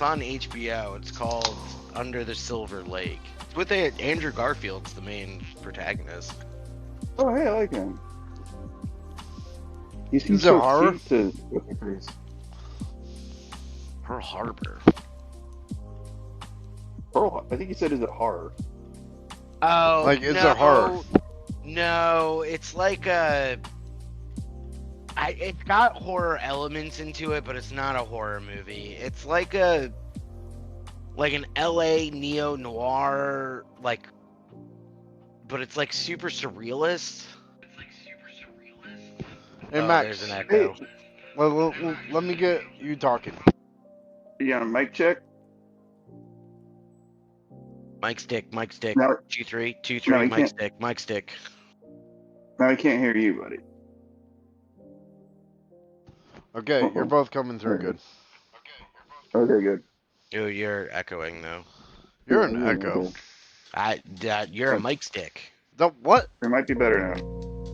It's on HBO. It's called Under the Silver Lake. It's with Andrew Garfield's the main protagonist. Oh, hey, I like him. He seems Is it so horror? cute to with the face. Pearl Harbor. I think he said, "Is it horror?" Oh, Like, it's no, a horror. No, it's like it's got horror elements into it, but it's not a horror movie. It's like an LA neo-noir, like, but it's like super surrealist. Hey, Oh, Max. there's an echo. Hey, Well, let me get you talking. you on a mic check? Mic stick, Now, 2-3, 2-3, no, he mic can't. stick, mic stick. Now I can't hear you, buddy. Okay, you're Uh-oh. both coming through good. Okay, good. Oh, you're echoing though. You're Yeah, an yeah, echo. okay. You're a mic stick. What? It might be better now.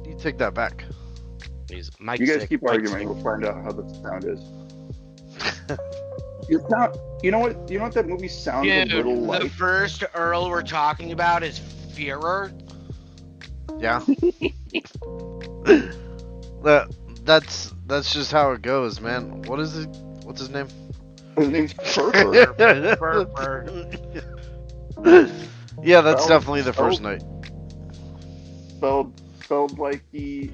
You take that back. He's mic You guys stick, keep mic arguing. stick. We'll find out how the sound is. It's not. You know what? You know what that movie sounds a little Dude, the like. first Earl we're talking about is Führer. Yeah. That's just how it goes, man. What is it? What's his name? His name's Purper. Yeah, that's Spelled- definitely the first spelled- night. spelled like he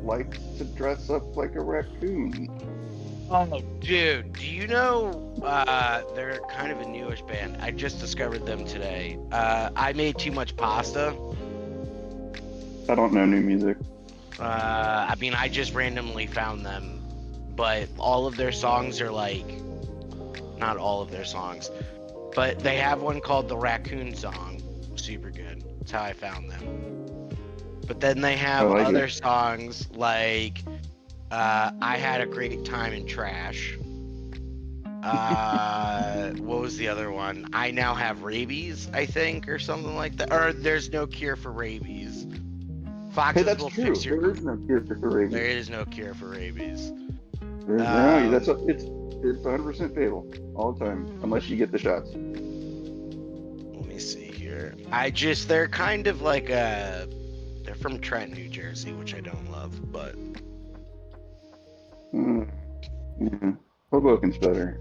likes to dress up like a raccoon. Oh, dude, do you know they're kind of a newish band? I just discovered them today. I Made Too Much Pasta. I don't know new music. I mean, I just randomly found them, but all of their songs are like, not all of their songs, but they have one called the Raccoon Song. Super good. That's how I found them. But then they have I like other it. songs like I Had a Great Time in Trash. What was the other one? I Now Have Rabies, I think, or something like that. Or There's No Cure for Rabies. Hey, Foxes that's will true. fix your. There is no cure for rabies. There is no cure for rabies. It's 100% fatal all the time, unless you get the shots. Let me see here. They're kind of like they're from Trenton, New Jersey, which I don't love, but Yeah. Hoboken's better.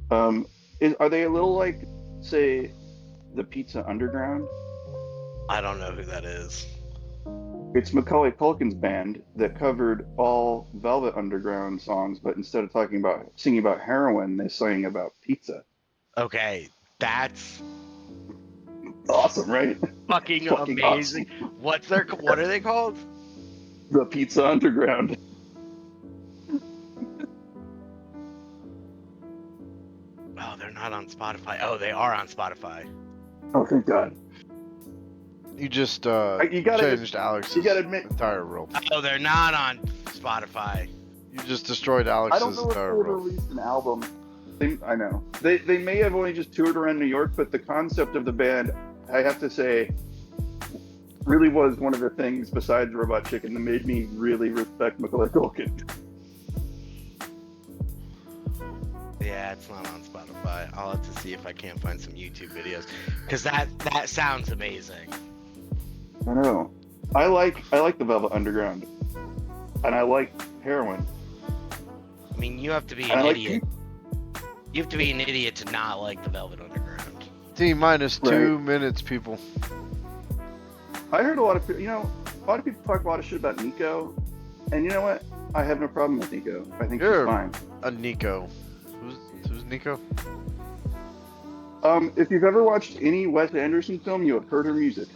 Are they a little like, say, the Pizza Underground? I don't know who that is. It's Macaulay Culkin's band that covered all Velvet Underground songs, but instead of singing about heroin, they sang about pizza. Okay, that's Awesome, right? fucking Fucking amazing. What are they called? The Pizza Underground. Oh, they're not on Spotify. Oh, they are on Spotify. Oh, thank God. You just You gotta- changed Alex's you gotta admit- entire world. Oh, they're not on Spotify. You just destroyed I don't Alex's know if they entire ever world. released an album. I know. They may have only just toured around New York, but the concept of the band, I have to say, really was one of the things besides Robot Chicken that made me really respect Macaulay Culkin. Yeah, it's not on Spotify. I'll have to see if I can't find some YouTube videos, because that sounds amazing. I know. I like the Velvet Underground, and I like heroin. I mean, you have to be And an I like idiot. You have to be an idiot to not like the Velvet Underground. T-minus Right. 2 minutes, people. I heard a lot of people talk a lot of shit about Nico, and you know what? I have no problem with Nico. I think Sure. she's fine. A Nico. Who's Nico? If you've ever watched any Wes Anderson film, you have heard her music.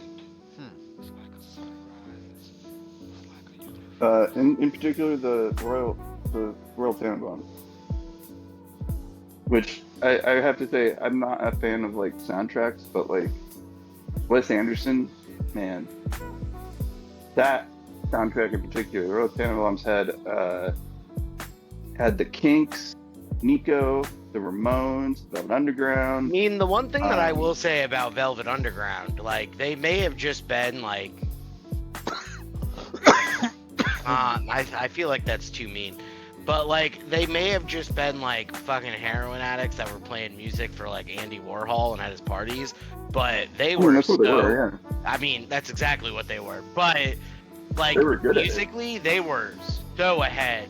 In particular, the Royal Tenenbaums, which I have to say I'm not a fan of like soundtracks, but like Wes Anderson, man, that soundtrack in particular, the Royal Tenenbaums had the Kinks, Nico, the Ramones, Velvet I Underground. mean, the one thing that I will say about Velvet Underground, like, they may have just been like, I feel like that's too mean, But like they may have just been like fucking heroin addicts that were playing music for like Andy Warhol and at his parties. But they I mean, were that's what they so. were. I mean, that's exactly what they were. But like They were good at it. musically, they were so ahead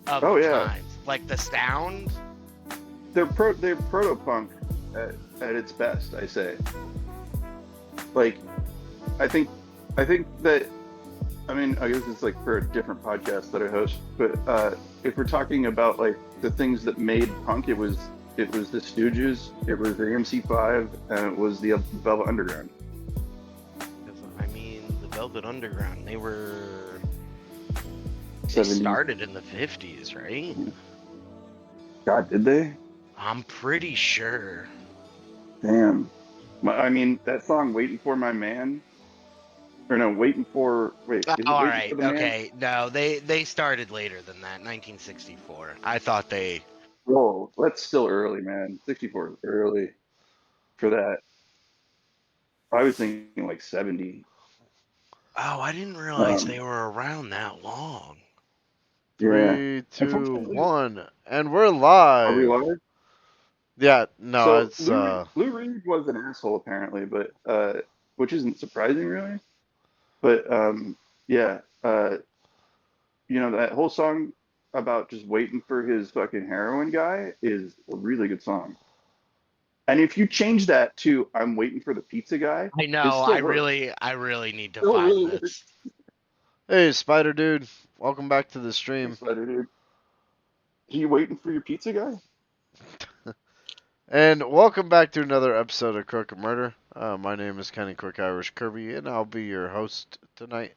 of Oh, the yeah. times. Like the sound. They're proto punk at its best. I say. Like, I think that. I mean, I guess it's like for a different podcast that I host. But if we're talking about like the things that made punk, it was the Stooges, it was the MC5, and it was the Velvet Underground. I mean, the Velvet Underground. They 70s. started in the 50s, right? God, did they? I'm pretty sure. Damn. I mean, that song "Waiting for My Man," or no, "Waiting for." Wait, is it All "Waiting right. for the Man"? Okay. No, they started later than that. 1964. I thought they. Whoa, that's still early, man. 64 is early for that. I was thinking like 70. Oh, I didn't realize Um, they were around that long. yeah. 3, 2, Unfortunately, 1, and we're are we live. live? Yeah, no, So it's Lou Reed was an asshole apparently, but which isn't surprising really. But yeah, that whole song about just waiting for his fucking heroin guy is a really good song. And if you change that to "I'm waiting for the pizza guy," I it know. still works. I really need to Still find really works. this. Hey, Spider Dude. Welcome back to the stream. Thanks, Spider Dude. Are you waiting for your pizza guy? And welcome back to another episode of Crook Murder. My name is Kenny Quick Irish Kirby, and I'll be your host tonight.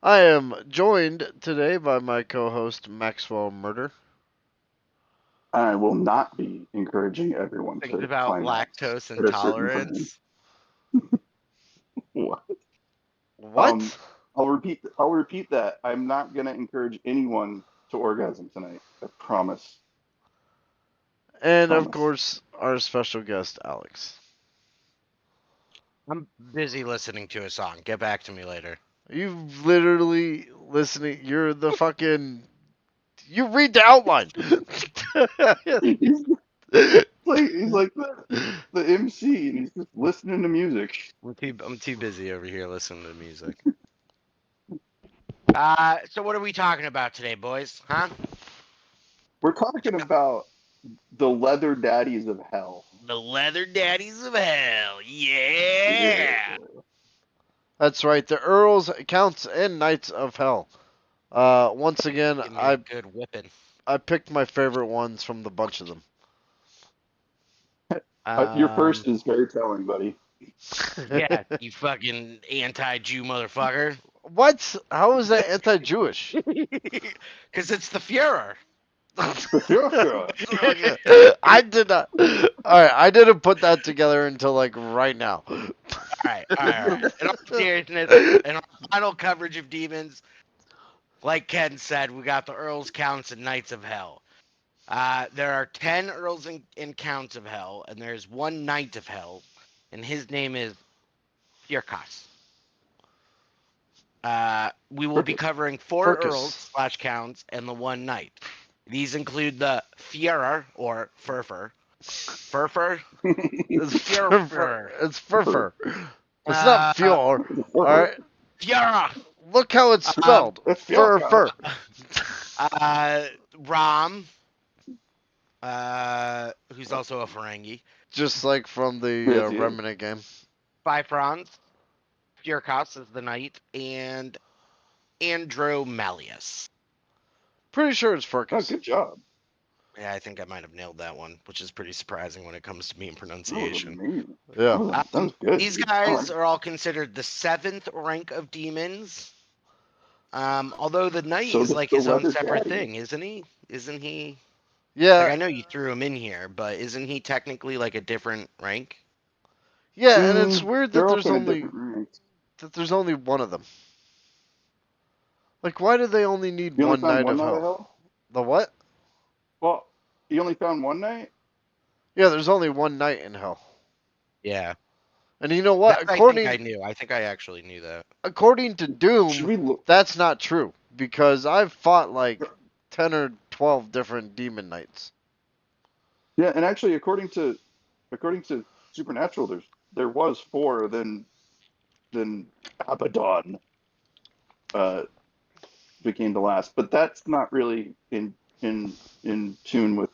I am joined today by my co-host Maxwell Murder. I will not be encouraging everyone Things to about climax lactose at a certain time. intolerance. What? Um, What? I'll repeat that. I'm not gonna encourage anyone to orgasm tonight. I promise. And of Promise. course, our special guest Alex. I'm busy listening to a song. Get back to me later. You literally listening. You're the fucking. You read the outline. He's like the MC, and he's just listening to music. I'm too busy over here listening to music. So what are we talking about today, boys? Huh? We're talking about the leather daddies of hell. The Leather Daddies of Hell. Yeah. Yeah. That's right. The Earls, Counts, and Knights of Hell. Once again, Give me a good whipping. I picked my favorite ones from the bunch of them. Your first is very telling, buddy. Yeah, you fucking anti-Jew motherfucker. What? How is that anti-Jewish? Because it's the Fuhrer. I did not. All right, I didn't put that together until like right now. All right. In all seriousness, in our final coverage of demons, like Ken said, we got the Earls, Counts, and Knights of Hell. There are 10 Earls and Counts of Hell, and there's one Knight of Hell, and his name is Fierkas. We will be covering 4 Furcus. Earls/Counts and the one Knight. These include the Führer or Furfer. Furfer? It's Führer. It's Furfer. It's not Fjord. All right. Führer. Look how it's spelled. Fur. Ram. Who's also a Ferengi. Just like from the Yes, he is. Remnant game. Bifrons. Fierkas is the Knight. And Andromalius. Pretty sure it's Oh, Furcus. good job. Yeah, I think I might have nailed that one, which is pretty surprising when it comes to me and That was pronunciation. amazing. Yeah. That was good. These guys are all considered the 7th rank of demons. Although the Knight So is the- like the his own Leather separate Daddy. thing, isn't he? Isn't he? Yeah. Like I know you threw him in here, but isn't he technically like a different rank? Yeah, and it's weird They're that all there's kind of only different ranks. one of them. Like, why do they only need You only one found Knight one of Night Hell? of Hell? The what? Well, you only found one night? Yeah, there's only one Knight in Hell. Yeah. And you know what? That I think I knew. I think I actually knew that. According to Should Doom, we look? that's not true because I've fought like 10 or 12 different demon knights. Yeah, and actually, according to Supernatural, there was four. Then Abaddon uh, became the last, but that's not really in tune with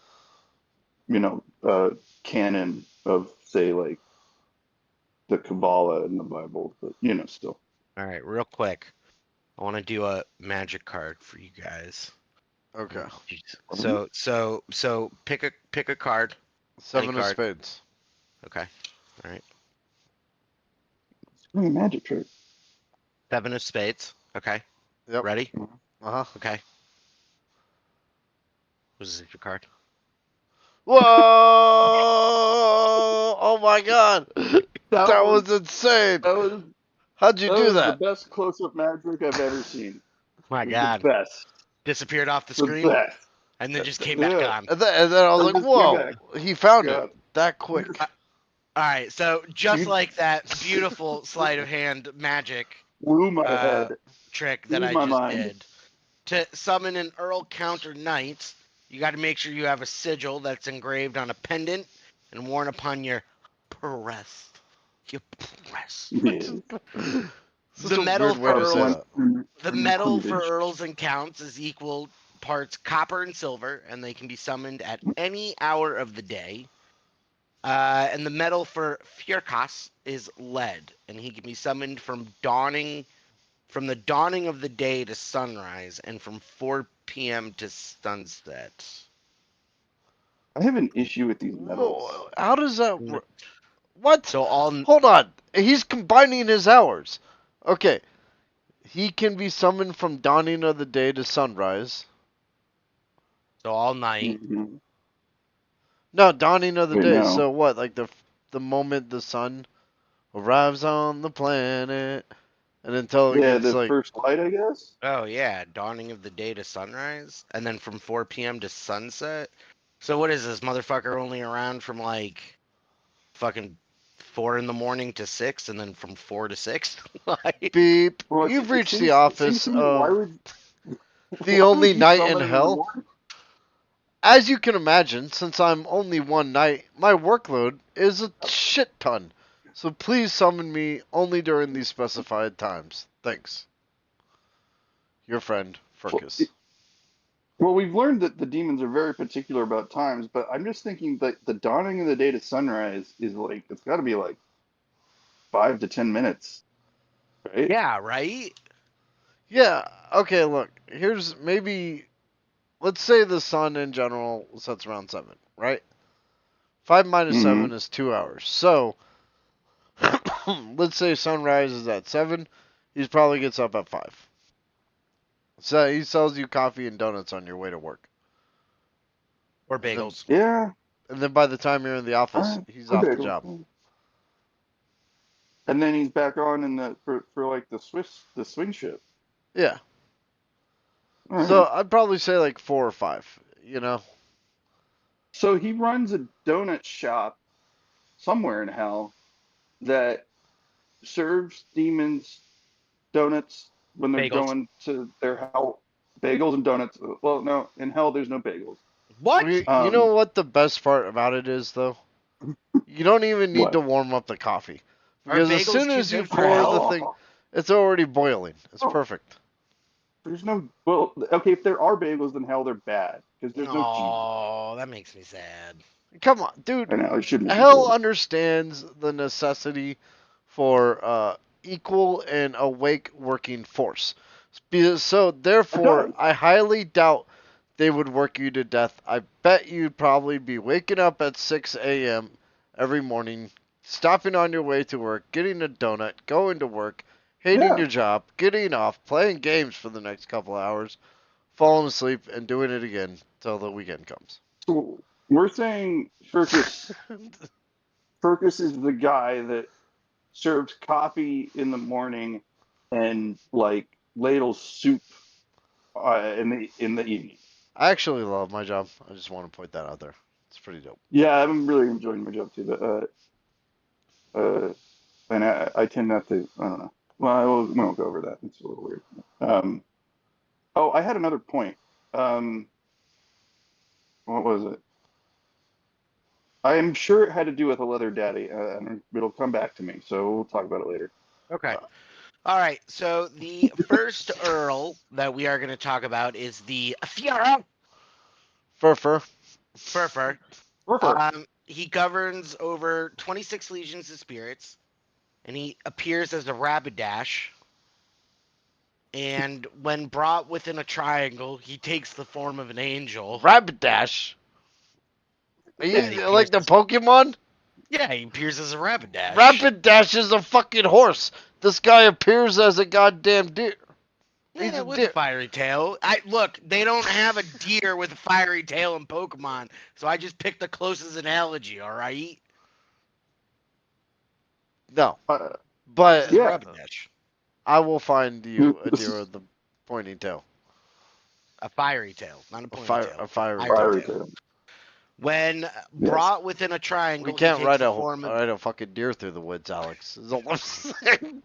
you know canon of say like the Kabbalah and the Bible, but still. All right, real quick. I want to do a magic card for you guys. Okay. Oh, jeez. So pick a card. Any 7 of card. spades. Okay. All right. It's a magic trick. 7 of spades. Okay. Yep. Ready? Uh-huh. Okay. What is your card? Whoa! Oh my god! That That was was insane! that was How'd you that do was the that? best close-up magic I've ever seen. My It was the God. best, Disappeared off the the screen best. and then just came back Yeah, on. And then I was I like, just came whoa! back. He found it God, that quick. All right. So just you like that beautiful sleight of hand magic blew my uh, head, trick that blew I my just mind. did, to summon an Earl counter knight, you got to make sure you have a sigil that's engraved on a pendant and worn upon your breast. Your breast. Yeah, Such The a metal weird way for to say Earls, that. the and your metal for cleavage. Earls and Counts is equal parts copper and silver, and they can be summoned at any hour of the day. And the metal for Furkas is lead, and he can be summoned from the dawning of the day to sunrise, and from 4 p.m. to sunset. I have an issue with these medals. Whoa, how does that N- work? What? So all Hold on. He's combining his hours. Okay. He can be summoned from dawning of the day to sunrise. so all night. Hmm. No, dawning of the Wait, day. no. So what? Like the moment the sun arrives on the planet, and until it Yeah, gets the like first light, I guess. Oh yeah, dawning of the day to sunrise, and then from 4 p.m. to sunset. So what is this motherfucker only around from like fucking 4 in the morning to 6, and then from 4 to 6? Like, beep. Well, You've it reached the seems office to me that of the why would only you knight in summon him in the hell. morning? As you can imagine, since I'm only one knight, my workload is a shit ton. So please summon me only during these specified times. Thanks. Your friend, Well, Furcus. well, we've learned that the demons are very particular about times, but I'm just thinking that the dawning of the day to sunrise is like it's got to be like 5 to 10 minutes, right? yeah, right. Yeah, okay, look. Here's maybe. Let's say the sun in general sets around 7, right? 5 minus Hmm. 7 is 2 hours. So, let's say sunrise is at 7. He probably gets up at 5. So he sells you coffee and donuts on your way to work. Or And then, bagels. Yeah. and then by the time you're in the All office, right. he's Or off the bagels. job. And then he's back on in the for like the swing ship. Yeah. All So right. I'd probably say like 4 or 5, you know? So he runs a donut shop somewhere in hell that serves demons donuts when they're Bagels. going to their hell. Bagels and donuts. Well, no, in hell there's no bagels. What? You know Um, what the best part about it is, though? You don't even need to what? warm up the coffee. Are Because as bagels soon too as you good for pour the hell? thing, Oh, it's already boiling. It's oh, perfect. there's no. Well, okay, if there are bagels, then hell they're bad because there's no cheese. Oh, that makes me sad. Come on, I dude. know it should make you Hell sad. understands the necessity for equal and awake working force. So, It therefore, does. I highly doubt they would work you to death. I bet you'd probably be waking up at 6 a.m. every morning, stopping on your way to work, getting a donut, going to work, hating Yeah. your job, getting off, playing games for the next couple hours, falling asleep, and doing it again till the weekend comes. So we're saying Firkus is the guy that serves coffee in the morning and like ladles soup in the evening. I actually love my job. I just want to point that out there. It's pretty dope. Yeah, I'm really enjoying my job too. But and I tend not to. I don't know. Well, we won't go over that. It's a little weird. Um, oh, I had another point. Um, What was it? I am sure it had to do with a leather daddy, and it'll come back to me. So we'll talk about it later. Okay. All right. So the first Earl that we are going to talk about is the Fiora Fur. Furfur. Furfur. He governs over 26 legions of spirits, and he appears as a Rapidash. And when brought within a triangle, he takes the form of an angel. Rapidash. Are Yeah, he you like the appears. Pokemon? Yeah, he appears as a Rapidash. Rapidash is a fucking horse. This guy appears as a goddamn deer. He's Yeah, a with a deer. fiery tail. Look, they don't have a deer with a fiery tail in Pokemon, so I just picked the closest analogy. All right. No, Uh, This but is yeah. Rapidash, I will find you a This deer is with a pointing tail. a fiery tail, not a pointy tail. A fiery Fiery tail. fiery tail. tail. When Yes. brought within a We triangle, he can't takes the ride form of a fucking deer through the woods, Alex. Is all I'm saying.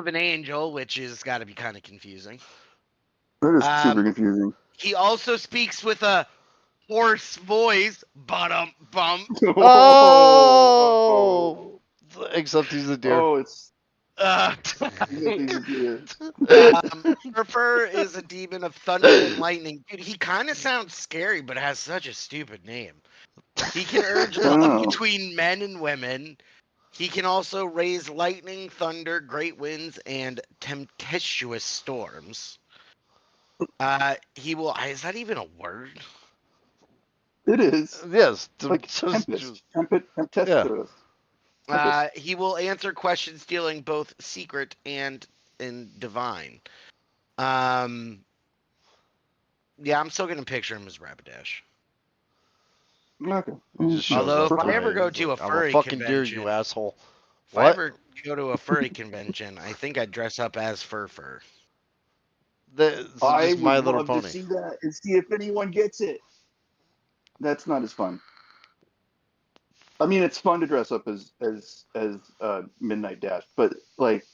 an angel, which is got to be kind of confusing. That is super Um, confusing. he also speaks with a hoarse voice. Bump. Oh, except he's a deer. Oh, it's Uh, he's a deer. Furfur is a demon of thunder and lightning. Dude, he kind of sounds scary, but has such a stupid name. He can urge I love know. between men and women. He can also raise lightning, thunder, great winds, and tempestuous storms. He will. Is that even a word? It is Yes, like just yeah. tempestuous. Tempest. He will answer questions dealing both secret and divine. Um, yeah, I'm still gonna picture him as Rapidash. Okay. He just shows Although if up I to ever me. go He's to like, a I'm a furry fucking deer, you convention, asshole. if I What? ever go to a furry convention, I think I'd dress up as Furfur. This is I just My would Little love to Pony. see that and see if anyone gets it. That's not as fun. I mean, it's fun to dress up as Midnight Dash, but like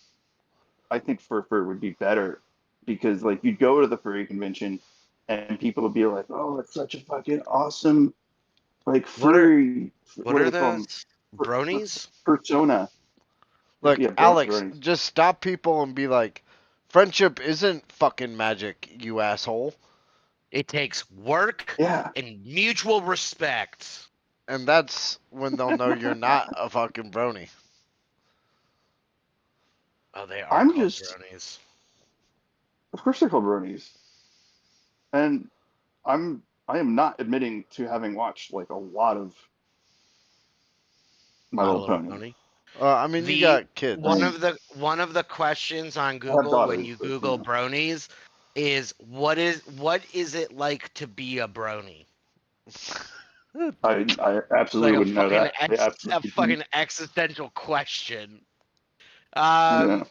I think Fur would be better because like you'd go to the furry convention and people would be like, "Oh, it's such a fucking awesome like What are furry. what What do are they call them? those bronies? Persona." Look, Yeah, Alex, bronies. just stop people and be like, friendship isn't fucking magic, you asshole. It takes work Yeah, and mutual respect. And that's when they'll know you're not a fucking brony. Oh, they are I'm called just. bronies. Of course, they're called bronies, and I am not admitting to having watched like a lot of My My Little Little Pony. Pony. I mean, you The got kids. one I of the questions on have Google when daughters, you but Google bronies is what is it like to be a brony? I It's like absolutely wouldn't know that. I a absolutely fucking existential question. yeah. Um,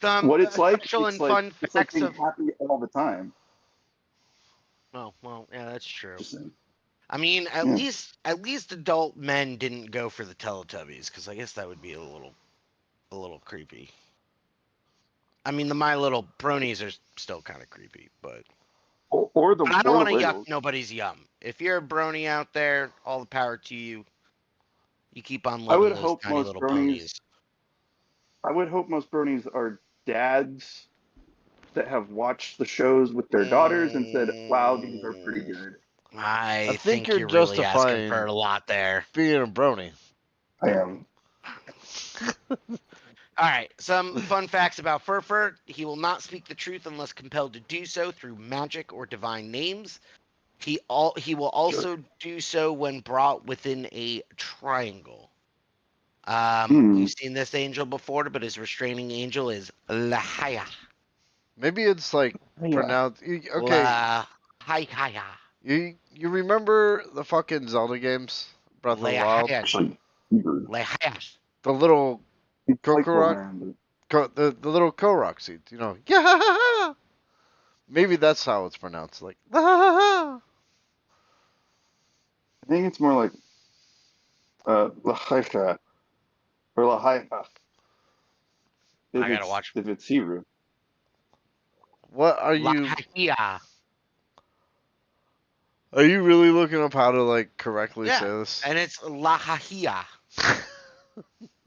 some What it's like, special and fun it's like facts being of. happy all the time. Oh well, yeah, that's true. Just saying. I mean, Yeah. at least adult men didn't go for the Teletubbies because I guess that would be a little creepy. I mean, the My Little Bronies are still kind of creepy, but I don't Or the want to yuck Wiggles. nobody's yum. If you're a brony out there, all the power to you. You keep on I living would those hope tiny most little bronies. ponies. I would hope most bronies are dads that have watched the shows with their daughters and said, "Wow, these are pretty Mm, good." I I think think you're you're really asking for justifying a lot there. being a brony. I am. All right, some fun facts about Furfur. He will not speak the truth unless compelled to do so through magic or divine names. He will Sure. also do so when brought within a triangle. Hmm. We've seen this angel before, but his restraining angel is Lahaya. Maybe it's like Yeah. pronounced. Okay, Lahaya. you remember the fucking Zelda games, Breath of the Wild? Lahaya. Actually, Hebrew. Lahaya. The little It's like Kokorok, Koran, the little Korok seeds. You know, yeah. Maybe that's how it's pronounced. Like, ah. I think it's more like Lahaika or Lahaika I gotta watch if it's Hebrew. What are you? Lahaya. Are you really looking up how to like correctly say Yeah, this? and it's Lahahia.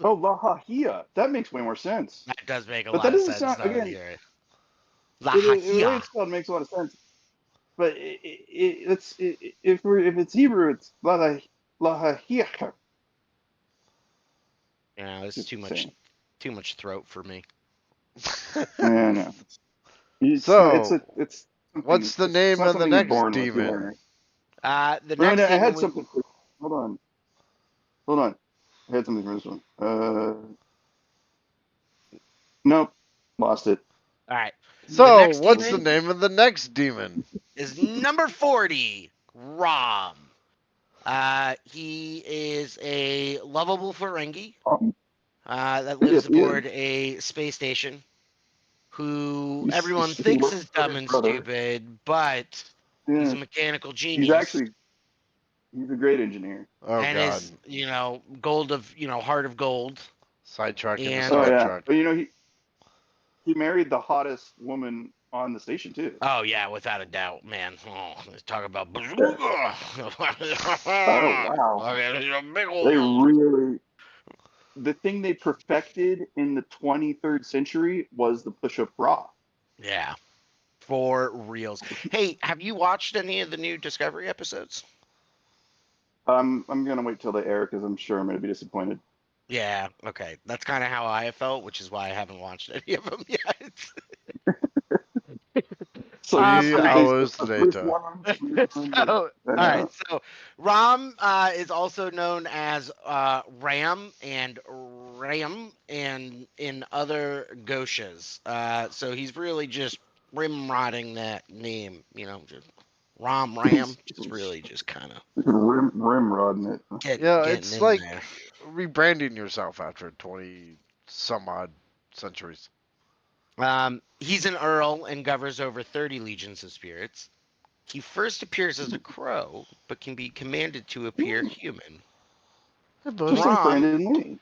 Oh, Lahahia. That makes way more sense. That does make a But that lot of doesn't sense sound now that again. you hear it. The way Lahahia. it's spelled makes a lot of sense. But if it's Hebrew, it's Lahahia. Yeah, it's Just too saying. much throat for me. Yeah, no. It's not. So, It's something. what's the It's name not of the something you're next born with. You demon? learn it. The No, next no. I demon had we something. Hold on. Hold on. I had something for this one. Nope. Lost it. all right. The So, next what's the demon name of the next demon? is number 40, Rom. He is a lovable Ferengi that Yes, lives he is. aboard a space station who everyone He thinks works is for dumb his and brother. stupid, but he's Yeah. a mechanical He's genius actually he's a great engineer. Oh and God, is, gold of, heart of gold. sidetracking the And Oh Star yeah. Trek. But you know he married the hottest woman on the station too. oh, yeah, without a doubt, man. Oh, let's talk about Yeah. beluga. Oh wow. Okay, he's a big They old. really the thing they perfected in the 23rd century was the push-up bra. Yeah, for reals. Hey, have you watched any of the new Discovery episodes? I'm gonna wait till they air because I'm sure I'm gonna be disappointed. Yeah, okay. That's kind of how I have felt, which is why I haven't watched any of them yet. So you um, Three all so right. based off hours the first later. one, So, I all right. know. So, Ram is also known as Ram and Ram and in other Goshas. So he's really just rimrodding that name, just Ram, He's just really just kind of rim rodding it. Yeah, getting it's in like there. rebranding yourself after 20 some odd centuries. He's an Earl and governs over 30 legions of spirits. He first appears as a crow, but can be commanded to appear Ooh, human. Hey, buddy. just like Rom Brandon Lee.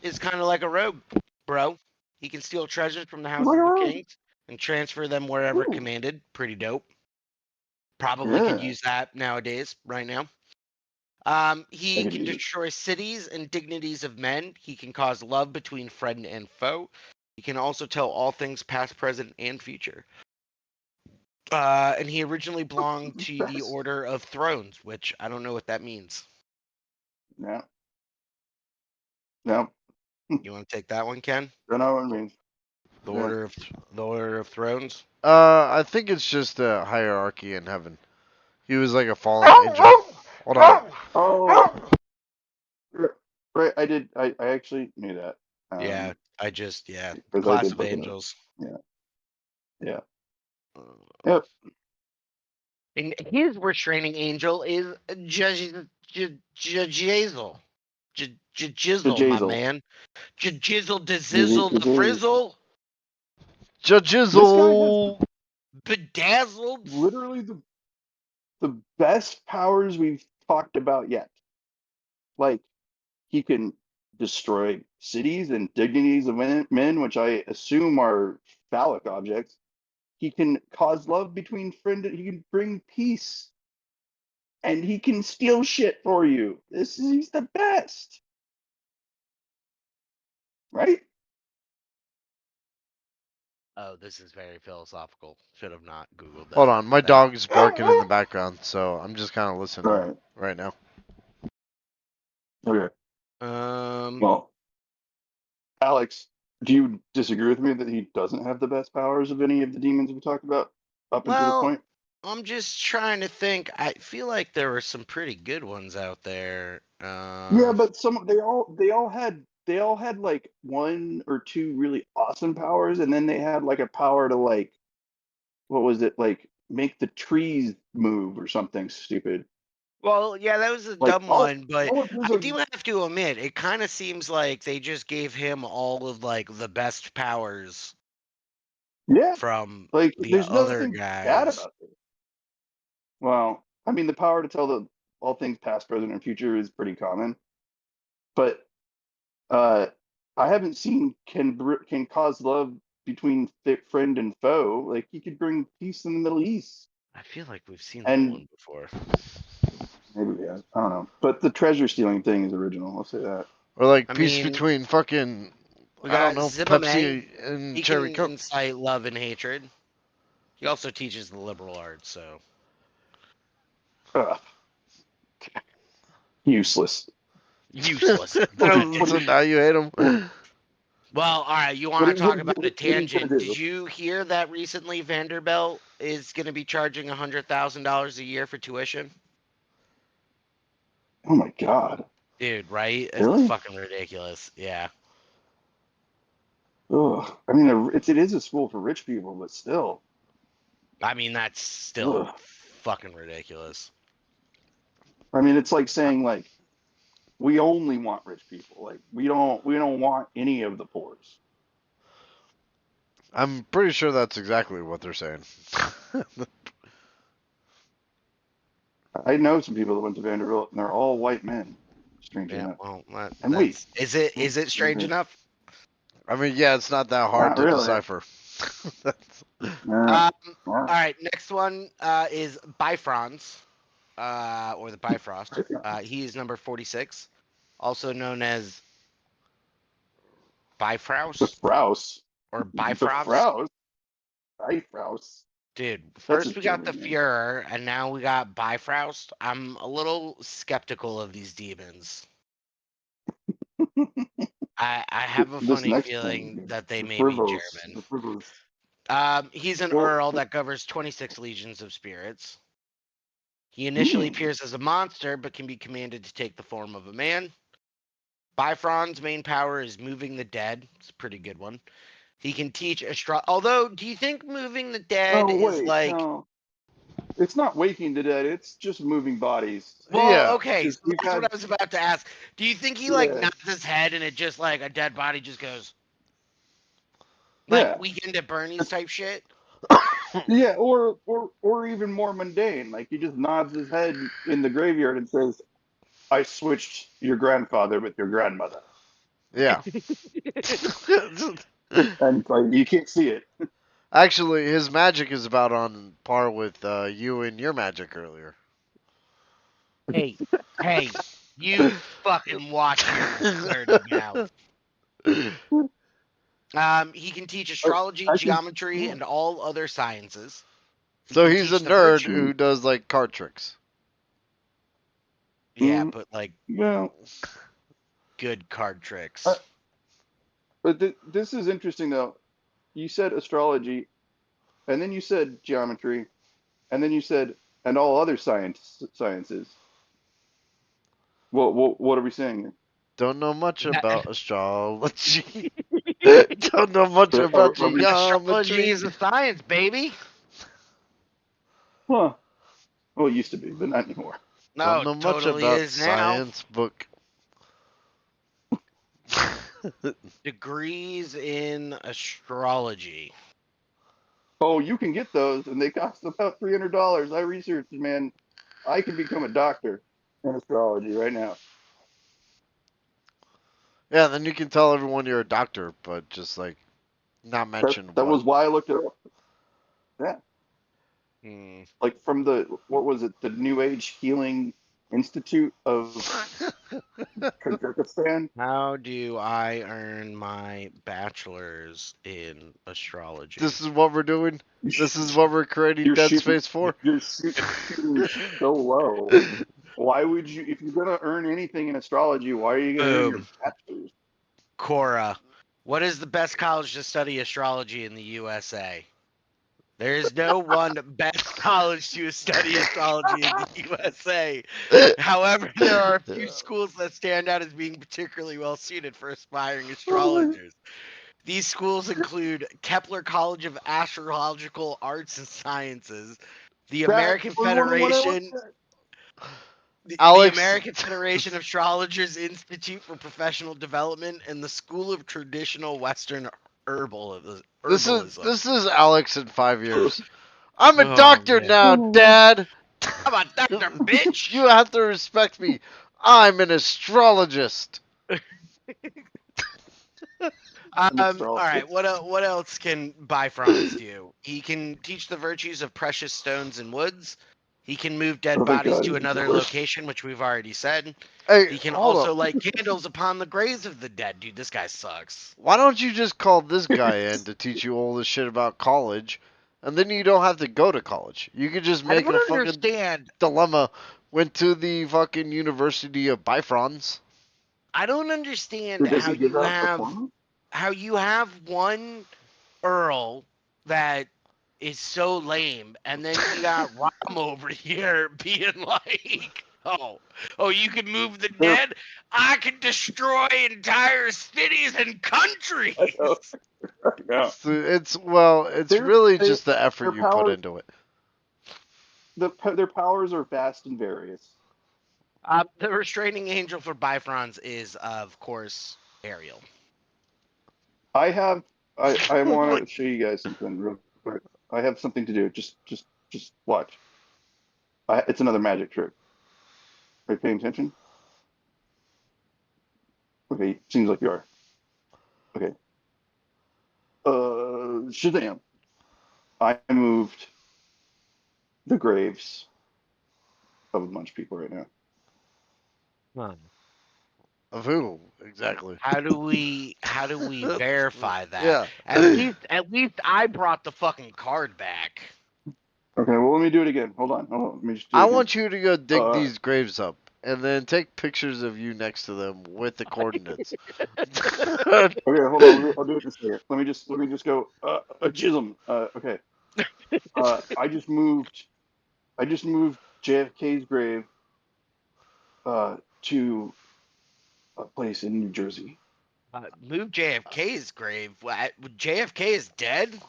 is kind of like a rogue, bro. He can steal treasures from the Like houses a of rogue. kings and transfer them wherever Ooh, commanded. Pretty dope. Probably could yeah, use that nowadays, right now. I He could can use it. destroy cities and dignities of men. He can cause love between friend and foe. He can also tell all things past, present, and future. And he originally belonged to the Best. Order of Thrones, which I don't know what that means. No, no, You want to take that one, Ken? don't know what it means. The Yeah. Order of Thrones. I think it's just a hierarchy in heaven. He was like a fallen angel. Hold on. Oh, right. I did. I actually knew that. Yeah, Um, the because I class did of look it up. angels. Yeah. Yeah. Uh, Yep. And his restraining angel is Jazel. The Jizzle, my Jazel. man. Jizzle, Dizzle, the Frizzle, This guy has Jajizzle. Bedazzled. literally the best powers we've talked about yet. Like he can destroy cities and dignities of men, which I assume are phallic objects. He can cause love between friends. He can bring peace, and he can steal shit for you. He's the best, right? Oh, this is very philosophical. Should have not Googled Hold that. on, my That. dog is barking in the background, so I'm just kind of All listening right. right now. Okay. Um. Well, Alex, do you disagree with me that he doesn't have the best powers of any of the demons we talked about up until this Well, point? I'm just trying to think. I feel like there were some pretty good ones out there. Yeah, but some they all had like one or two really awesome powers, and then they had like a power to like what was it like make the trees move or something stupid. Well, yeah, that was a Like dumb one, but all of his I are do have to admit, it kind of seems like they just gave him all of like the best powers yeah, from like the there's other nothing bad guys. about it. Well, I mean the power to tell the all things past, present, and future is pretty common, but uh, I haven't seen can cause love between friend and foe. Like he could bring peace in the Middle East. I feel like we've seen that And one before. maybe yeah, I don't know. But the treasure stealing thing is original. I'll say that. Or like I peace mean, between fucking, we I don't got know, Zimmerman. Pepsi and He Cherry can Coke. incite love and hatred. He also teaches the liberal arts, so Ugh, useless. useless. What So now you hate him. Well, all right. You want to talk about a what are you gonna tangent? Did do? you hear that recently Vanderbilt is going to be charging $100,000 a year for tuition? Oh my god. Dude, right? It's Really? fucking ridiculous. Yeah. Ugh. I mean, it is a school for rich people, but still. I mean, that's still Ugh. fucking ridiculous. I mean, it's like saying like we only want rich people. Like we don't want any of the poors. I'm pretty sure that's exactly what they're saying. I know some people that went to Vanderbilt, and they're all white men. Strange Yeah. enough. Well, And wait, that's is it strange enough? I mean, yeah, it's not that hard not to really. decipher. That's- Nah. Um. All Nah. right. Next one is Bifrons, or the Bifrost. He is number 46, also known as The Bifrost Frouse. or The Bifrost. Frouse. I Frouse. Dude, That's a first we got the German name. Fuhrer, and now we got Bifrost. I'm a little skeptical of these demons. I have a This funny next feeling one, that they the may be Frivolous. German. The Frivolous. He's an Well, Earl that governs 26 legions of spirits. He initially hmm. appears as a monster, but can be commanded to take the form of a man. Bifron's main power is moving the dead. It's a pretty good one. He can teach Although, do you think moving the dead Oh is wait, like? no. It's not waking the dead. It's just moving bodies. Well, yeah. okay, Because so we've that's what I had, was about to ask. Do you think he like yeah, nods his head and it just like a dead body just goes like yeah, Weekend at Bernie's type shit? yeah, or even more mundane. Like he just nods his head in the graveyard and says, "I switched your grandfather with your grandmother," Yeah. and like you can't see it. Actually, his magic is about on par with you and your magic earlier. Hey, hey, you fucking watch your dirty mouth. He can teach astrology, I can, geometry, yeah. and all other ssciences. He So can he's a teach the nerd virtue. who does like card tricks. Yeah, Mm, but like yeah, good card uh, tricks. but this is interesting though. You said astrology, and then you said geometry, and then you said and all other sciences. What are we saying Don't know much That- about astrology. Don't know much here? about Are we? Astrology geometry. is a science, baby. Huh. Well, it used to be, but not anymore. Don't No, it know much totally about is now. science book. Degrees in astrology. Oh, you can get those, and they cost about $300. I researched, man. I can become a doctor in astrology right now. Yeah, then you can tell everyone you're a doctor, but just like not That mention that what. was why I looked it up. Yeah, Hmm. like from the what was it? The New Age Healing Institute of Kazakhstan. How do I earn my bachelor's in astrology? This is what we're doing. You This sh- is what we're creating you're Dead shooting. Space for. You're shooting so low. Why would you? If you're gonna earn anything in astrology, why are you gonna earn your Boom. bachelor's? Cora. What is the best college to study astrology in the USA? There is no one best college to study astrology in the USA. However, there are a few schools that stand out as being particularly well suited for aspiring Oh my astrologers. These schools include Kepler College of Astrological Arts and Sciences, the That American was one of the one I looked Federation, at. the Alex, American Federation of Astrologers Institute for Professional Development, and the School of Traditional Western this is Herbalism. this is Alex in 5 years. I'm a Oh doctor man, now, Oh, Dad. I'm a doctor, bitch. You have to respect me. I'm an astrologist. All right. What else can Bifrons do? He can teach the virtues of precious stones and woods. He can move dead Oh my bodies God, to he's the another worst. location, which we've already said. Hey, He can hold also up. light candles upon the graves of the dead. Dude, this guy sucks. Why don't you just call this guy in to teach you all this shit about college, and then you don't have to go to college? You could just I make don't a fucking understand. dilemma. Went to the fucking University of Bifrons. I don't understand Does he give out diplomas? how you have one Earl that is so lame, and then you got Rom over here being like, oh, you can move the They're- dead? I can destroy entire cities and countries. I know. Yeah. So it's They're- really they- just the effort their you put power- into it. Their powers are vast and various. The restraining angel for Bifrons is, of course, Ariel. I want to show you guys something real quick. I have something to do. Just watch. It's another magic trick. Are you paying attention? Okay, seems like you are. Okay. Shazam! I moved the graves of a bunch of people right now. Of who exactly? How do we verify that? Yeah. At least I brought the fucking card back. Okay, well let me do it again. Hold on. Let me just do it I again. want you to go dig Uh, these graves up and then take pictures of you next to them with the coordinates. Okay, hold on. I'll do it in a second. Let me just go. A jism. Okay. I just moved JFK's grave to a place in New Jersey. Move JFK's grave. What? JFK is dead?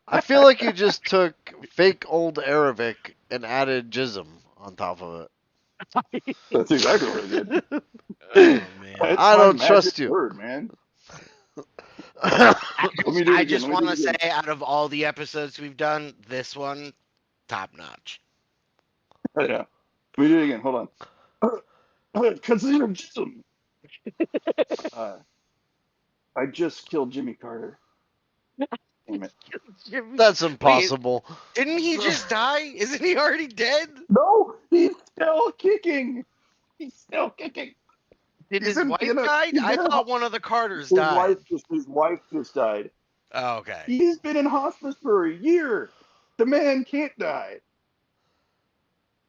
I feel like you just took fake old Arabic and added jism on top of it. That's exactly what I did. Oh man. That's I my don't magic trust you. word, man. I Let me do it again. just Let me want do to it again. say, out of all the episodes we've done, this one, top notch. Yeah. Let me do it again. Hold on. Consider jism. Uh, I just killed Jimmy Carter. Damn it. That's Wait, impossible. didn't he just die? Isn't he already dead? No, he's still kicking. He's still kicking. Did He's his wife die? he's I been in, thought one of the Carters his died. wife just died. Oh, okay. He's been in hospice for a year. The man can't die.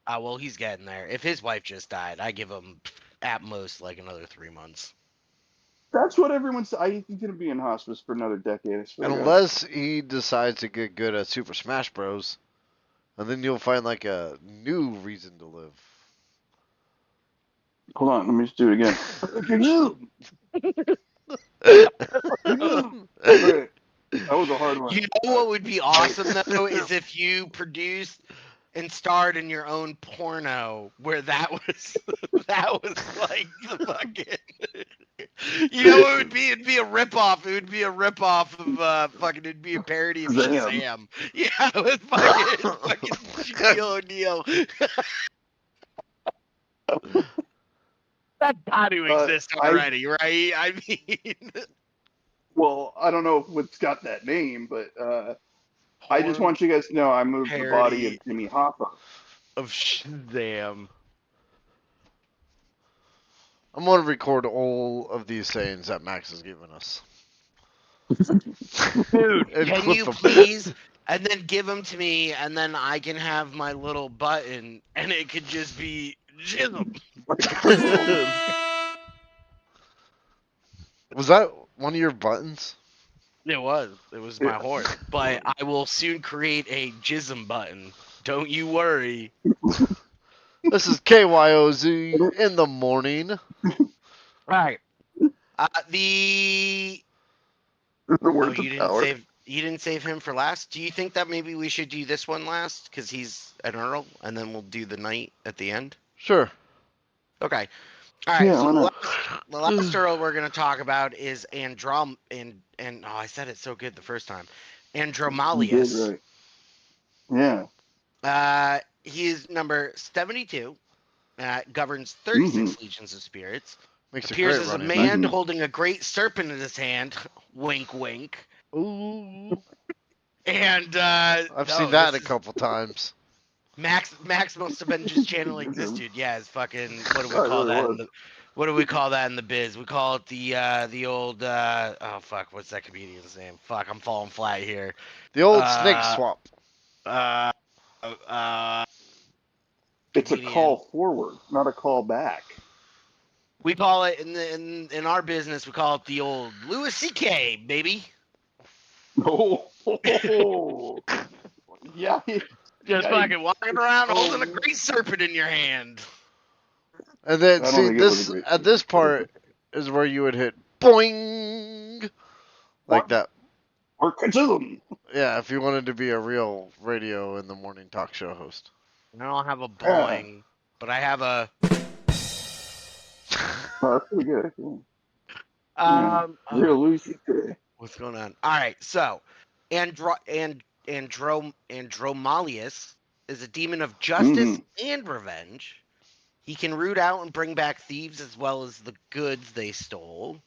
Well, he's getting there. If his wife just died, I give him at most like another 3 months. That's what everyone said. I think he's gonna be in hospice for another decade. I swear to God. Unless he decides to get good at Super Smash Bros. And then you'll find like a new reason to live. Hold on, let me just do it again. Okay, that was a hard one. You know what would be awesome though is if you produced and starred in your own porno where that was that was like the fucking. You know what it would be? It'd be a ripoff. It would be a ripoff of fucking. It'd be a parody of Shazam. Yeah, with fucking Shaquille O'Neal. That got to exist already, right? I mean, Well, I don't know what's got that name, but I just want you guys to know I moved the body of Jimmy Hoffa. Of Shazam. I'm gonna record all of these sayings that Max has given us. Dude, And can clip you them. please? And then give them to me, and then I can have my little button, and it could just be Jism. Was that one of your buttons? It was. It was my horn. But I will soon create a Jism button. Don't you worry. This is KYOZ in the morning. Right. The The words you of didn't power. save him for last. Do you think that maybe we should do this one last because he's an Earl, and then we'll do the knight at the end? Sure. Okay. All right. Yeah, So why not? the last Earl we're gonna talk about is and oh, I said it so good the first time. You did Andromalius. right. Yeah. He is number 72. Governs 36 legions of spirits. Makes a appears great as a running man Mhm. holding a great serpent in his hand. Wink, wink. back. Ooh, And I've seen no, that this a is couple times. Max. Max must have been just channeling this dude. Yeah, it's fucking. What do we Oh, it call really that in was. the? What do we call that in the biz? We call it the old oh fuck, what's that comedian's name? Fuck, I'm falling flat here. The old snake Uh swap. uh uh It's a comedian. call forward, not a call back. We call it in our business. We call it the old Louis C.K. baby. Oh, yeah, Just yeah. fucking walking around holding a Oh, great serpent in your hand. And then I don't see think it was a this great at this serpent, but it's part is where you would hit boing like okay. that. Or Kazum. Yeah, if you wanted to be a real radio in the morning talk show host. I don't have a Yeah, boing, but I have a well, that's pretty good. Yeah, yeah. oh, Real Lucy. Okay. what's going on? All right, so Andromalius is a demon of justice Mm-hmm. and revenge. He can root out and bring back thieves as well as the goods they stole.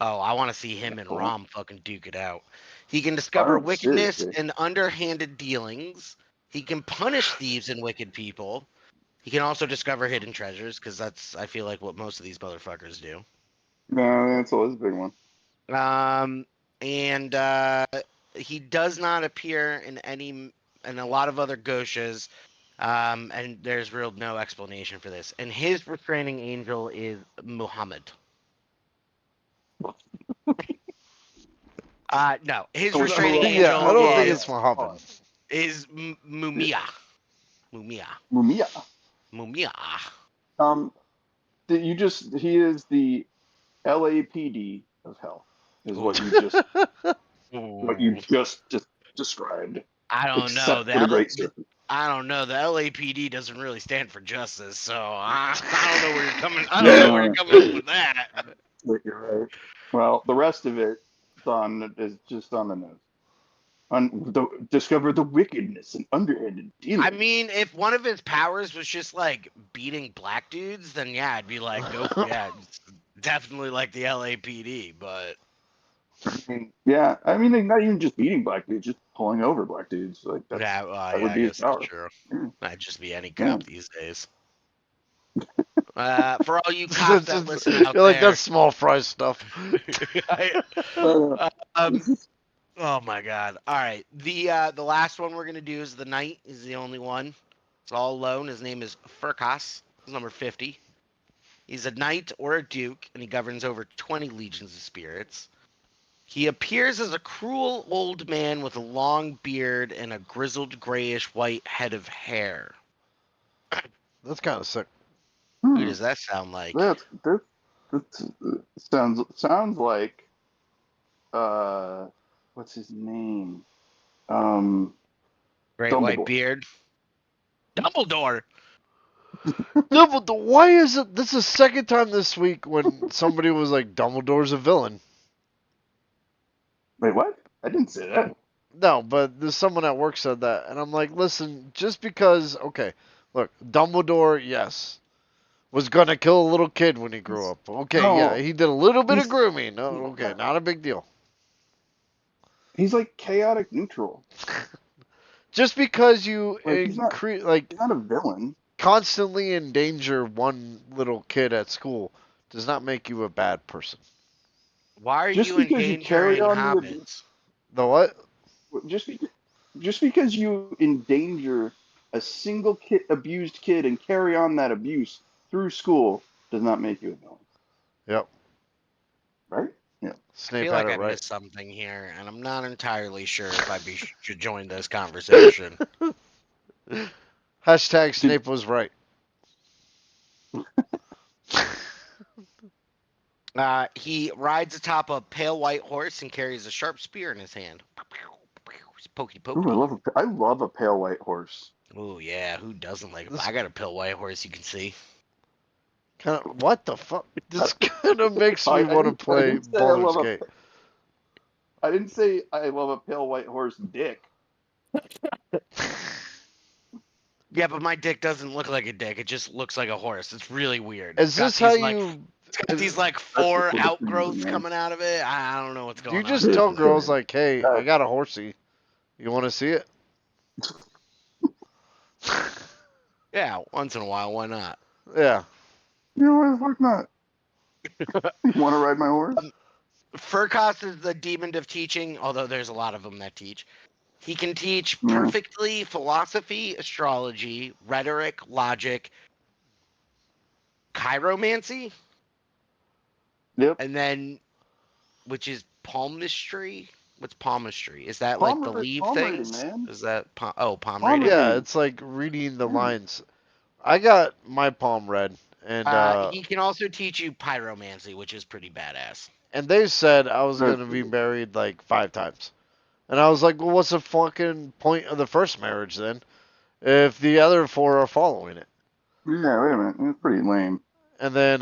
Oh, I want to see him and Cool. Rom fucking duke it out. He can discover Oh, wickedness seriously. and underhanded dealings. He can punish thieves and wicked people. He can also discover hidden treasures because that's I feel like what most of these motherfuckers do. No, that's always a big one. Um, and he does not appear in a lot of other Goshas. And there's real no explanation for this. And his restraining angel is Muhammad. No, his So we're not restraining allowed. Yeah, angel I We're don't allowed think to it's is Muhammad. pause. is Yeah. Mumia. Mumia. Mumia. Mumia. Um, he is the LAPD of hell, is Ooh. what you Ooh. just described. I don't know. Except for the Great Serpent. I don't know. The LAPD doesn't really stand for justice, so I don't know where you're coming. I don't know where you're No, coming up with that. you're right. Well, the rest of it is just on the nose. Discover the wickedness and underhanded I dealings. mean, if one of his powers was just like beating black dudes, then yeah, I'd be like, go, yeah, it's definitely like the LAPD. But Yeah, I mean, they're not even just beating black dudes, just pulling over black dudes. Like yeah, that yeah, would I be his guess that's power. true. Yeah, I'd just be any yeah. cop these days. For all you cops that You're listen out like, there, that's small fry stuff. I, Uh, um, oh my god! All right, the last one we're gonna do is the knight. Is the only one. It's all alone. His name is Furkas. He's number 50. He's a knight or a duke, and he governs over 20 legions of spirits. He appears as a cruel old man with a long beard and a grizzled grayish white head of hair. That's kind of sick. Who hmm, does that sound like? that sounds like uh, what's his name? Um, Great white Dumbledore. beard. Dumbledore. No, but why is it? This is the second time this week when somebody was like, Dumbledore's a villain. Wait, what? I didn't say that. No, but there's someone at work said that, and I'm like, listen, just because, okay, look, Dumbledore, yes, was gonna kill a little kid when he grew up. Okay, yeah, No, he did a little bit of he's grooming. No, okay, not a big deal. he's like chaotic neutral. Just because you Like like he's not a villain. constantly endanger one little kid at school does not make you a bad person. Why are Just you because you carry endangering on the abuse, hobbits? The what? just be, just because you endanger a single abused kid and carry on that abuse through school does not make you a villain, Yep, right? Yeah. I Snape feel had like it I right. missed something here, and I'm not entirely sure if should join this conversation. Hashtag Did, Snape was right. He rides atop a pale white horse and carries a sharp spear in his hand. Pokey ooh, pokey. I love a pale white horse. Oh yeah, who doesn't like? This I got a pale white horse. You can see. kind of what the fuck? This kind of makes me I want to I play didn't say I Baldur's love Gate. I didn't say I love a pale white horse dick. Yeah, but my dick doesn't look like a dick. It just looks like a horse. It's really weird. Is Got this how these like you It's got these like That's the 4 coolest thing ever, outgrowths man. coming out of it. I don't know what's You going on. just tell girls like, "Hey, I That- got a horsey. You want to see it?" Yeah, once in a while, why not? Yeah. You know, why the fuck not? You want to ride my horse? Furcos is the demon of teaching, although there's a lot of them that teach. He can teach Yeah. perfectly philosophy, astrology, rhetoric, logic, chiromancy, Yep. and then which is palmistry. What's palmistry? Is that like the leave Palm reading, things? man. Is that palm Palm reading? Yeah, reading. it's like reading the Yeah. lines. I got my palm read, He can also teach you pyromancy, which is pretty badass. and they said I was That's gonna be married like 5 times, and I was like, well, what's the fucking point of the first marriage then, if the other 4 are following it? Yeah, wait a minute. That's pretty lame. And then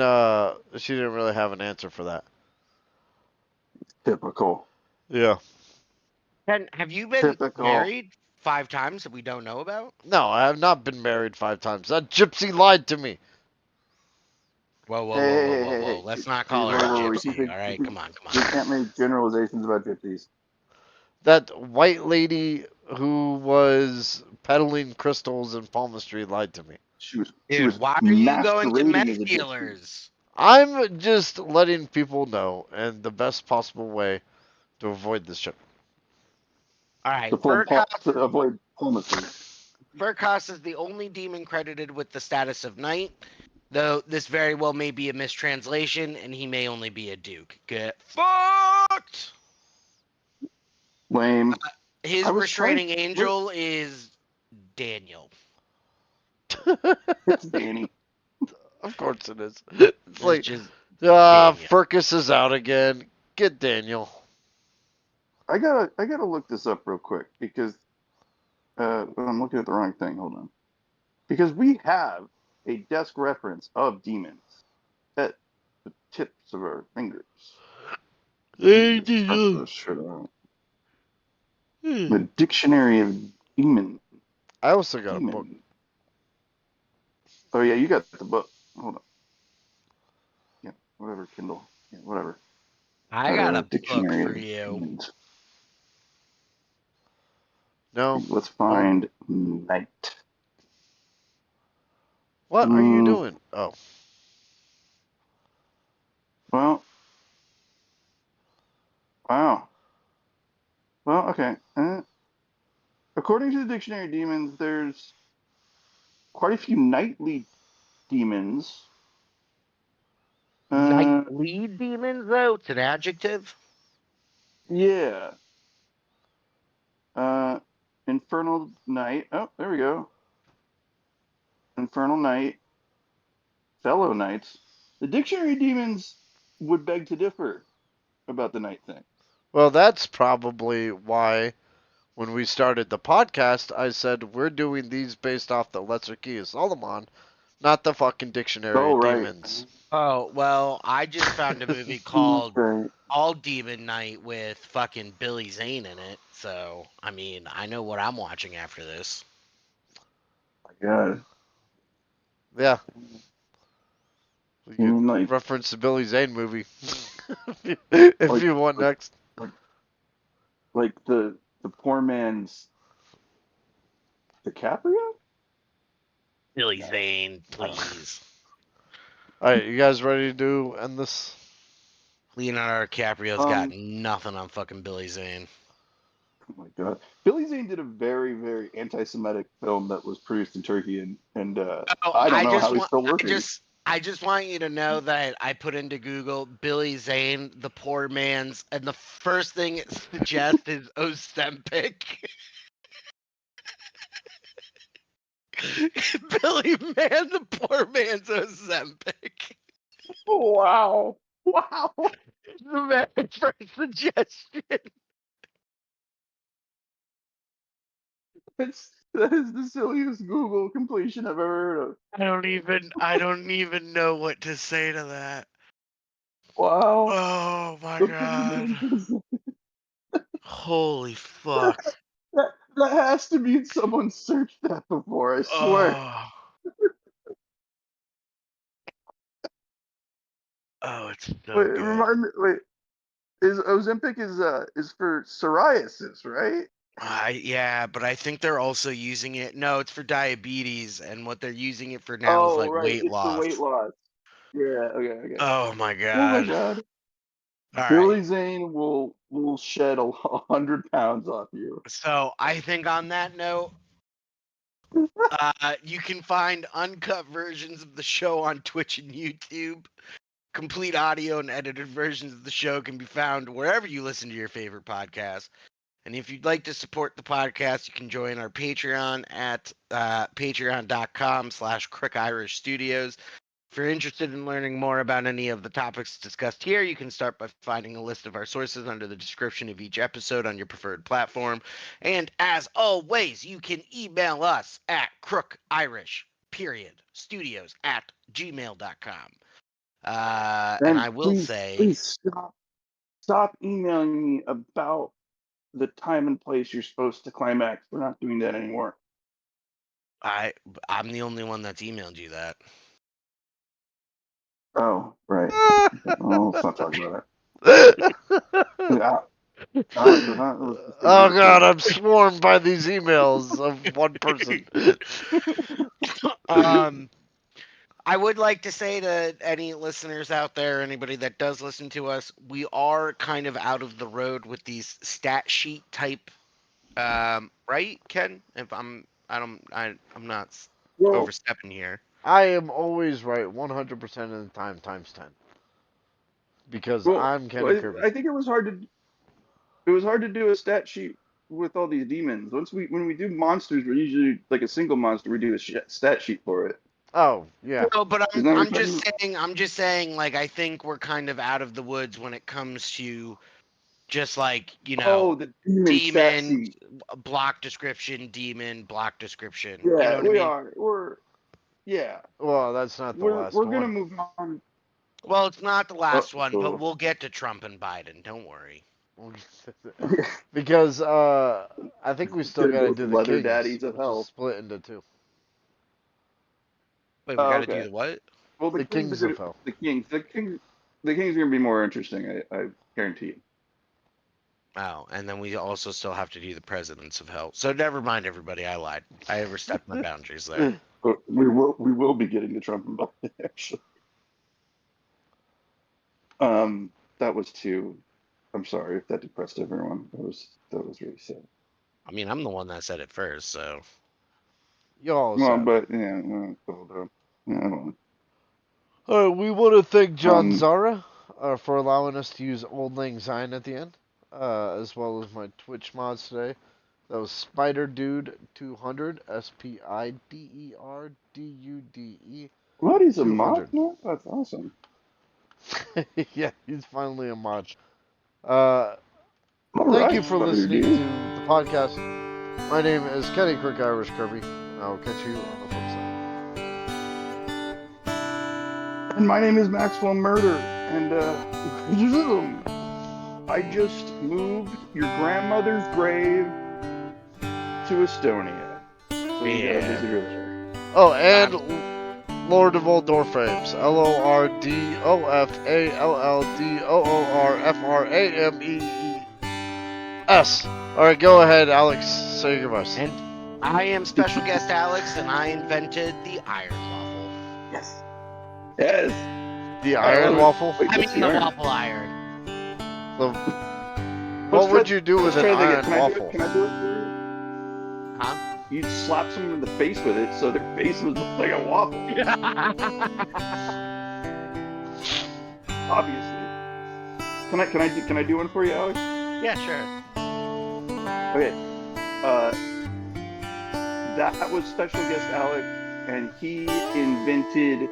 she didn't really have an answer for that. Typical. Yeah. Ken, have you been Typical. married 5 times that we don't know about? No, I have not been married 5 times. That gypsy lied to me. Whoa, whoa, whoa, whoa, whoa, whoa. Hey. Let's not Hey, call her a we gypsy. All right, come on, come we on. can't make generalizations about gypsies. That white lady who was peddling crystals in palmistry lied to me. She Dude, was why are you going to masquerading meth as a gypsy. dealers? I'm just letting people know, and the best possible way to avoid this shit. All right, To avoid palmistry. Furcos is the only demon credited with the status of knight, though this very well may be a mistranslation, and he may only be a duke. Get fucked! Lame. His I was trying. restraining What? angel is Daniel. It's Danny. Of course it is. It's It's like, just Daniel. Furcus is out again. Get Daniel. I gotta look this up real quick because I'm looking at the wrong thing. Hold on. Because we have a desk reference of demons at the tips of our fingers. Hey, Just check Daniel. this shit out. The Dictionary of Demon. I also got a book. Demon. Oh yeah, you got the book. Hold on. Yeah, whatever, Kindle. Yeah, whatever. I got a book Dictionary for of you. Demons. No. Let's Oh, find Night. what are you Mm, doing? Oh, well, wow. Well, okay. According to the Dictionary of Demons, there's quite a few nightly demons. Night Uh, lead demons, though? It's an adjective? yeah. Uh, Infernal Night. Oh, there we go. Infernal Night. Fellow Knights. The Dictionary of Demons would beg to differ about the night thing. well, that's probably why when we started the podcast, I said we're doing these based off the Lesser Key of Solomon, not the fucking Dictionary Oh, of right. Demons. Oh, well, I just found a movie called Okay. All Demon Night with fucking Billy Zane in it. So, I mean, I know what I'm watching after this. My God. Yeah, we You could mean reference the Billy Zane movie if like, you want like, next. like, like the poor man's DiCaprio? Billy No. Zane, please. All right, you guys ready to end this? Leonardo DiCaprio's got Um. nothing on fucking Billy Zane. Oh my God. Billy Zane did a very, very anti-Semitic film that was produced in Turkey, and Oh, I don't know how he's still working. I just want you to know that I put into Google Billy Zane, the poor man's, and the first thing it suggests is Ozempic. Billy Man, the poor man's Ozempic. Wow. Wow. The very first suggestion. That is the silliest Google completion I've ever heard of. I don't even know what to say to that. Wow. Oh my The poor god. man's Holy fuck. that has to mean someone searched that before, I swear. Oh. Oh, it's Wait, so good. remind me. Wait, is Ozempic is for psoriasis, right? Yeah, but I think they're also using it. No, it's for diabetes, and what they're using it for now is Oh, like right. weight It's for loss. weight loss. Yeah. Okay. Okay. Oh my Oh my god. God. All right. Billy Zane will shed 100 pounds off you. So I think on that note, you can find uncut versions of the show on Twitch and YouTube. Complete audio and edited versions of the show can be found wherever you listen to your favorite podcast. And if you'd like to support the podcast, you can join our Patreon at patreon.com/Crook Irish Studios. If you're interested in learning more about any of the topics discussed here, you can start by finding a list of our sources under the description of each episode on your preferred platform. And as always, you can email us at crookirish.studios@gmail.com. And And I will please, say, please stop emailing me about the time and place you're supposed to climax. We're not doing that anymore. I I'm the only one that's emailed you that. Oh, right. Well, let's not talk about Oh it. Alex was not listening to me god, because I'm swarmed by these emails of one person. um I would like to say to any listeners out there, anybody that does listen to us, we are kind of out of the road with these stat sheet type, right, Ken? If I'm not well, overstepping here. I am always right 100% of the time times 10. Because I'm Kenny Kirby. I think it was hard to do a stat sheet with all these demons. When we do monsters, we're usually like a single monster. We do a stat sheet for it. Oh, yeah. No, but Isn't that what you're talking about? I'm just saying, like I think we're kind of out of the woods when it comes to just like Oh, the demon stat demon sheet. block description, demon block description. You know Yeah, what I we mean? are. Yeah. Well, that's not the We're last gonna one. move on. Well, it's not the Oh, last one, but so we'll get to Trump and Biden. Don't worry. Because I think we still gonna got to go with do the leather Kings, daddies of which is hell. split into two. Wait, we Oh, got to do okay. the what? Well, The Kings of Hell. the kings are gonna be more interesting. I guarantee you. Oh, and then we also still have to do the presidents of hell. So never mind, everybody. I lied. I overstepped my boundaries there. But we will be getting the Trump and Biden actually. That was too. I'm sorry if that depressed everyone. That was really sad. I mean, I'm the one that said it first, so Y'all Well, said. but yeah, yeah, I don't We want to thank know. John Zara for allowing us to use Old Lang Syne at the end, as well as my Twitch mods today. That was Spider Dude 200, SPIDERDUDE What is a mod 200. now? That's awesome. Yeah, he's finally a mod. Uh, All Thank right, you for Spider listening Dude. to the podcast. My name is Kenny Crook Irish Kirby. I'll catch you on the flip side. And my name is Maxwell Murder. And I just moved your grandmother's grave to Estonia. So you gotta yeah. visit her there. Oh, and I'm, Lord of all Doorframes. LORDOFALLDOORFRAMEES. Alright, go ahead, Alex. Say your goodbyes. and I am special guest Alex, and I invented the iron waffle. Yes. Yes. The I iron love it. waffle? Wait, I what's mean the the iron? waffle iron. The, Let's what try, would you do let's with an try that again. iron Can I do it? waffle? Can I do it for you? Huh? You'd slap someone in the face with it so their face would look like a waffle. Obviously. Can I do one for you, Alex? Yeah, sure. Okay. That was special guest Alex, and he invented.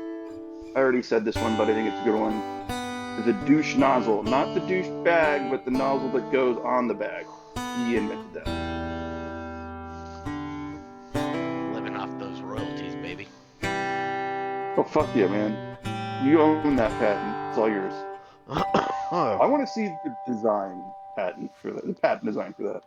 I already said this one, but I think it's a good one. The douche nozzle, not the douche bag, but the nozzle that goes on the bag. He invented that. Living off those royalties, baby. Oh fuck yeah, man! You own that patent. It's all yours. I want to see the design patent for that. The patent design for that.